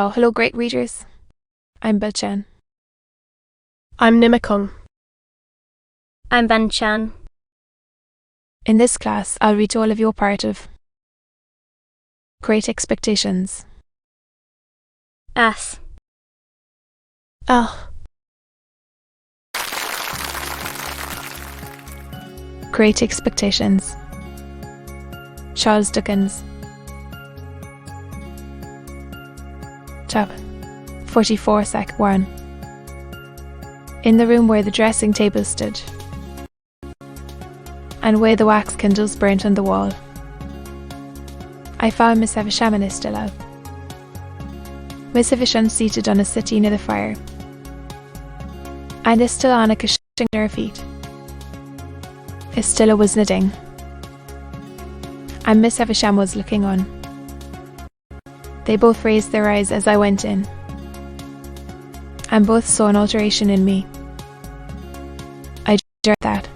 Oh, hello, great readers. I'm Belchan. I'm Nimakung. I'm Banchan. In this class, I'll read to all of you a part of Great Expectations. S. Ah. Great Expectations. Charles Dickens. Chap 44 Sec 1. In the room where the dressing table stood, and where the wax candles burnt on the wall, I found Miss Evesham and Estella. Miss Evesham seated on a settee near the fire, and Estella on a cushion near her feet. Estella was knitting, and Miss Evesham was looking on. They both raised their eyes as I went in, and both saw an alteration in me. I judged that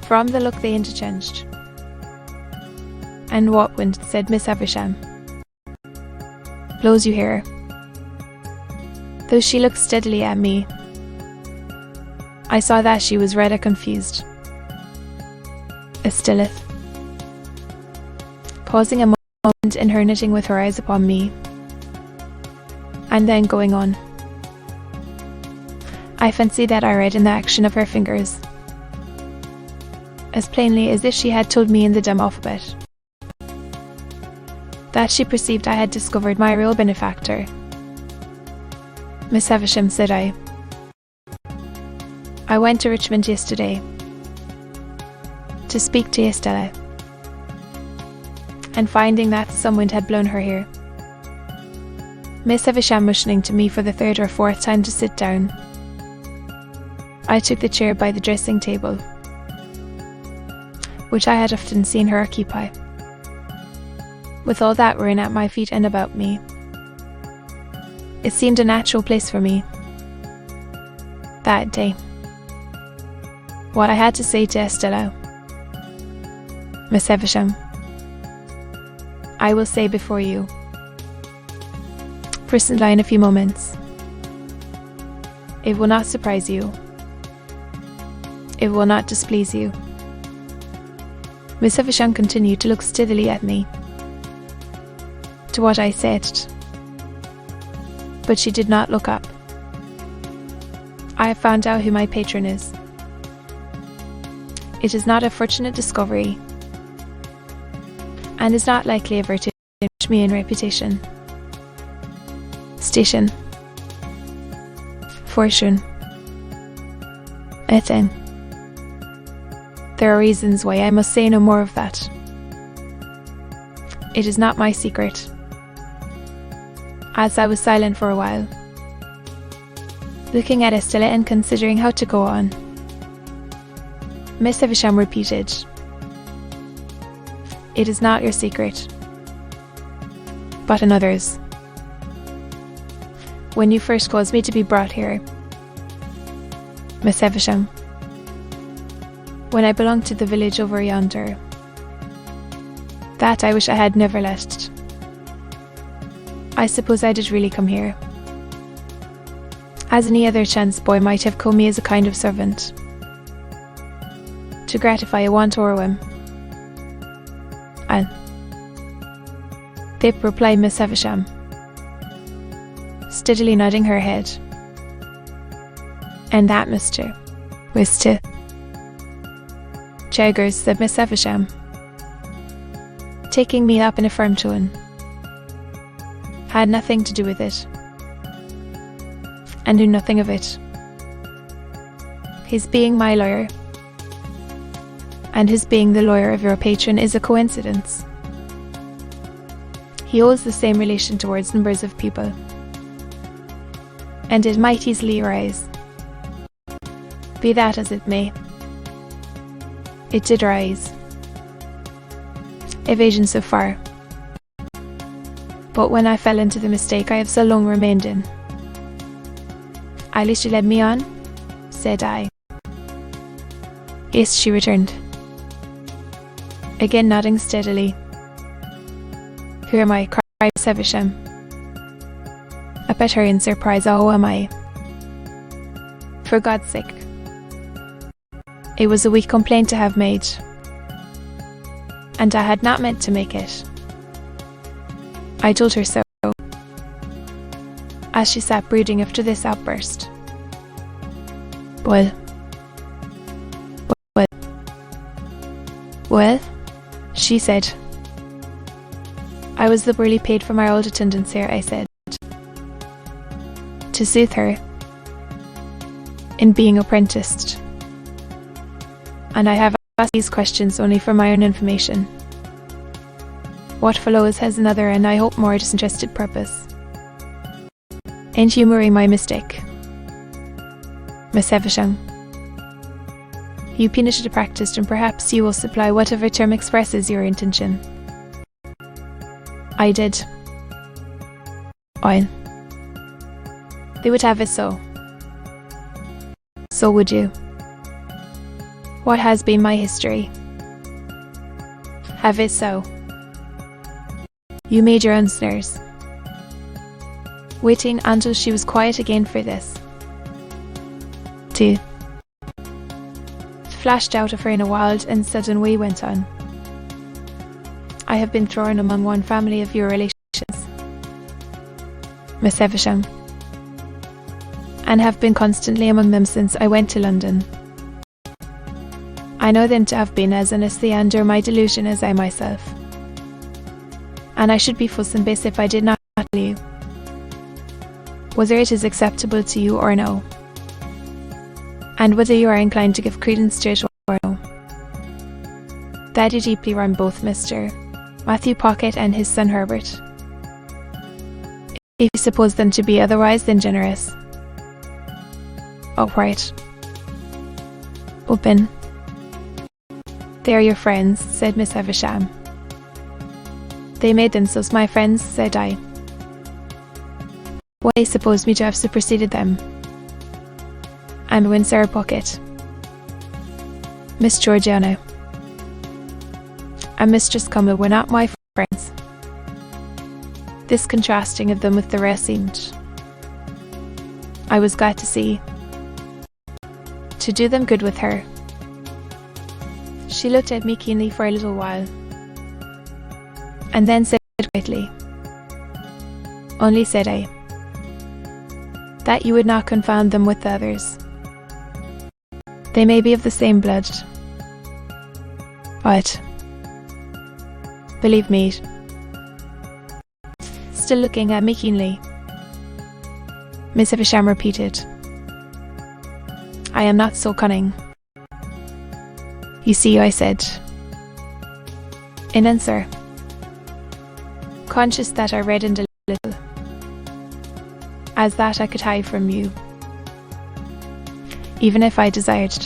from the look they interchanged. "And what wind?" said Miss Evesham. "Blows you here?" Though she looked steadily at me, I saw that she was rather confused. Estella, pausing a moment in her knitting with her eyes upon me, and then going on. I fancy that I read in the action of her fingers, as plainly as if she had told me in the dumb alphabet, that she perceived I had discovered my real benefactor. "Miss Evesham," said I went to Richmond yesterday to speak to Estella, and finding that some wind had blown her here." Miss Evesham motioning to me for the third or fourth time to sit down, I took the chair by the dressing table, which I had often seen her occupy, with all that were in at my feet and about me. It seemed a natural place for me that day. What I had to say to Estella, "Miss Evesham, I will say before you, presently in a few moments. It will not surprise you. It will not displease you." Miss Evesham continued to look steadily at me, to what I said, but she did not look up. I have found out who my patron is. It is not a fortunate discovery, and is not likely ever to damage me in reputation, station, fortune, etc. There are reasons why I must say no more of that. It is not my secret. As I was silent for a while, looking at Estella and considering how to go on, Miss Evesham repeated, "It is not your secret, but another's. When you first caused me to be brought here, Miss Evesham, when I belonged to the village over yonder, that I wish I had never left. I suppose I did really come here, as any other chance boy might have come me as a kind of servant, to gratify a want or a whim." "And Pip," replied Miss Evesham, steadily nodding her head. "And that, Mr. Jaggers," said Miss Evesham, taking me up in a firm tone, "had nothing to do with it, and knew nothing of it. His being my lawyer, and his being the lawyer of your patron, is a coincidence. He holds the same relation towards numbers of people, and it might easily arise. Be that as it may, it did rise. Evasion so far. But when I fell into the mistake I have so long remained in, "At least you led me on?" said I. "Yes," she returned, again nodding steadily. "Who am I?" cried Miss Evesham, up at her in surprise. Oh, am I? For God's sake. It was a weak complaint to have made, and I had not meant to make it. I told her so, as she sat brooding after this outburst. Well, she said. I was liberally paid for my old attendance here, I said, to soothe her in being apprenticed. And I have asked these questions only for my own information. What follows has another, and I hope more disinterested purpose. In humouring my mistake, Miss Havisham, you penitent practiced, and perhaps you will supply whatever term expresses your intention. I did. Oil. They would have it so. So would you. What has been my history? Have it so. You made your own snares. Waiting until she was quiet again for this. 2. Flashed out of her in a wild and sudden way, went on. I have been thrown among one family of your relations, Miss Havisham, and have been constantly among them since I went to London. I know them to have been as honestly under my delusion as I myself, and I should be false and base if I did not tell you, whether it is acceptable to you or no, and whether you are inclined to give credence to it or no, that you deeply wrong both Mr. Matthew Pocket and his son Herbert, if you suppose them to be otherwise than generous, upright, open. They are your friends, said Miss Havisham. They made themselves my friends, said I. Why they supposed me to have superseded them? And when Sarah Pocket, Miss Georgiana, and Mistress Cumnall were not my friends. This contrasting of them with the rest seemed, I was glad to see, to do them good with her. She looked at me keenly for a little while, and then said quietly, only said I, that you would not confound them with the others. They may be of the same blood, but believe me, still looking at me keenly, Miss Havisham repeated, I am not so cunning. You see, I said, in answer, conscious that I reddened a little, as that I could hide from you, even if I desired,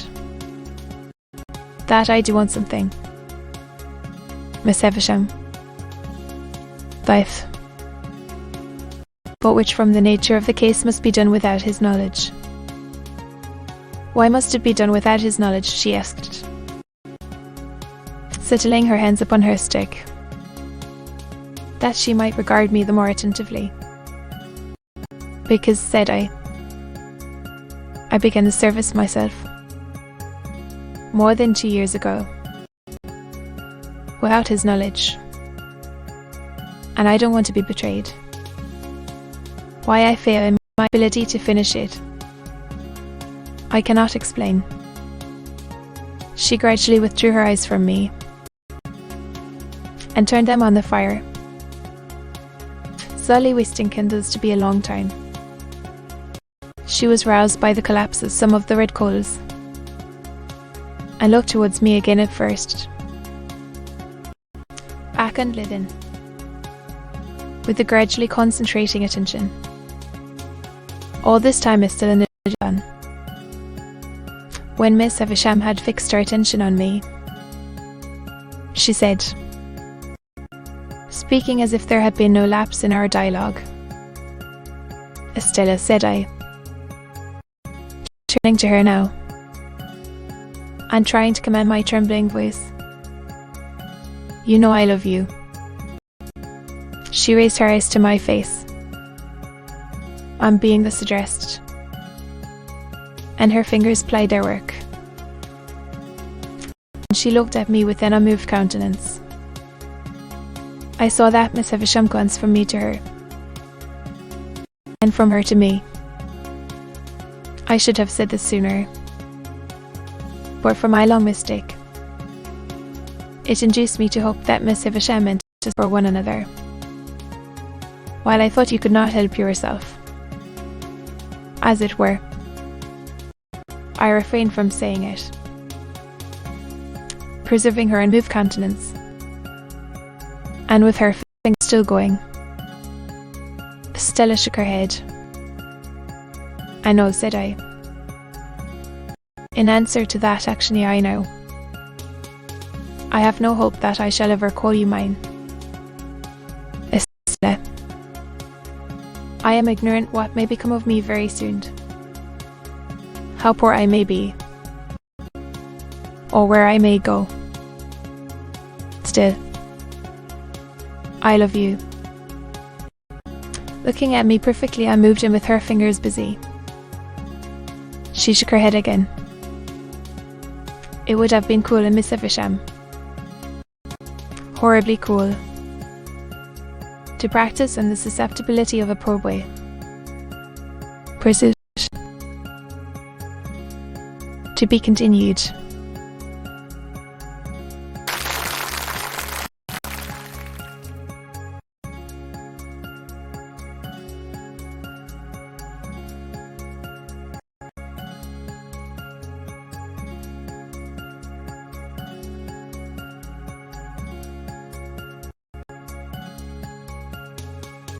that I do want something. Miss Havisham, life, but which from the nature of the case must be done without his knowledge. Why must it be done without his knowledge? She asked, settling her hands upon her stick, that she might regard me the more attentively. Because, said I began the service myself, more than 2 years ago, without his knowledge, and I don't want to be betrayed. Why I fail in my ability to finish it, I cannot explain. She gradually withdrew her eyes from me, and turned them on the fire, slowly wasting candles to be a long time. She was roused by the collapse of some of the red coals, and looked towards me again at first, back and Lydon, with a gradually concentrating attention. All this time is still in the done. When Miss Havisham had fixed her attention on me, she said, speaking as if there had been no lapse in our dialogue, Estella, said I, turning to her now, and trying to command my trembling voice, you know I love you. She raised her eyes to my face, on being thus addressed, and her fingers plied their work. And she looked at me with an unmoved countenance. I saw that Miss Havisham glance from me to her, and from her to me. I should have said this sooner, but for my long mistake. It induced me to hope that Miss Havisham meant us for one another, while I thought you could not help yourself. As it were, I refrained from saying it, preserving her unmoved countenance, and with her fingers still going. Stella shook her head. "I know," said I. "In answer to that, actually, I know. I have no hope that I shall ever call you mine. Stella, I am ignorant what may become of me very soon. How poor I may be, or where I may go. Still, I love you." Looking at me perfectly unmoved and with her fingers busy, she shook her head again. It would have been cruel in Miss Havisham, horribly cruel, to practice on the susceptibility of a poor boy. Pursuit. To be continued.